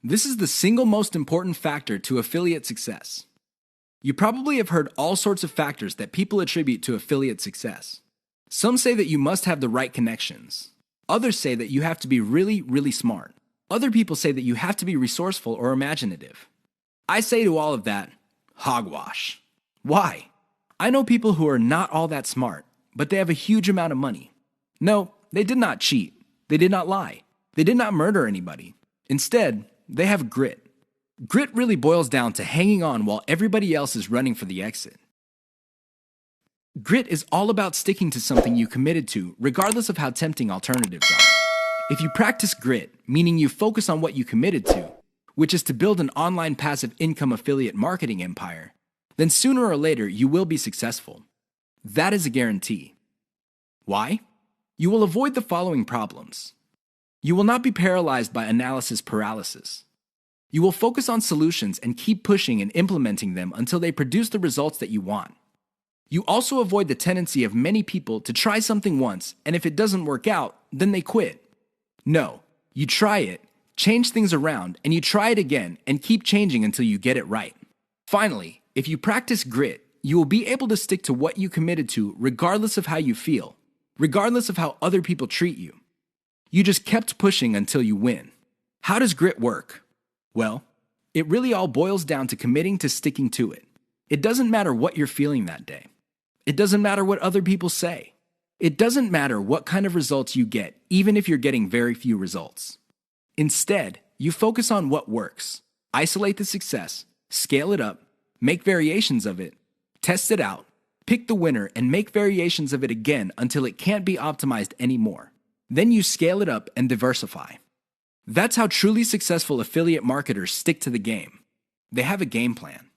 This is the single most important factor to affiliate success. You probably have heard all sorts of factors that people attribute to affiliate success. Some say that you must have the right connections. Others say that you have to be really, really smart. Other people say that you have to be resourceful or imaginative. I say to all of that, hogwash. Why? I know people who are not all that smart, but they have a huge amount of money. No, they did not cheat. They did not lie. They did not murder anybody. Instead, they have grit. Grit really boils down to hanging on while everybody else is running for the exit. Grit is all about sticking to something you committed to, regardless of how tempting alternatives are. If you practice grit, meaning you focus on what you committed to, which is to build an online passive income affiliate marketing empire, then sooner or later you will be successful. That is a guarantee. Why? You will avoid the following problems. You will not be paralyzed by analysis paralysis. You will focus on solutions and keep pushing and implementing them until they produce the results that you want. You also avoid the tendency of many people to try something once, and if it doesn't work out, then they quit. No, you try it, change things around, and you try it again and keep changing until you get it right. Finally, if you practice grit, you will be able to stick to what you committed to regardless of how you feel, regardless of how other people treat you. You just kept pushing until you win. How does grit work? Well, it really all boils down to committing to sticking to it. It doesn't matter what you're feeling that day. It doesn't matter what other people say. It doesn't matter what kind of results you get, even if you're getting very few results. Instead, you focus on what works. Isolate the success, scale it up, make variations of it, test it out, pick the winner, and make variations of it again until it can't be optimized anymore. Then you scale it up and diversify. That's how truly successful affiliate marketers stick to the game. They have a game plan.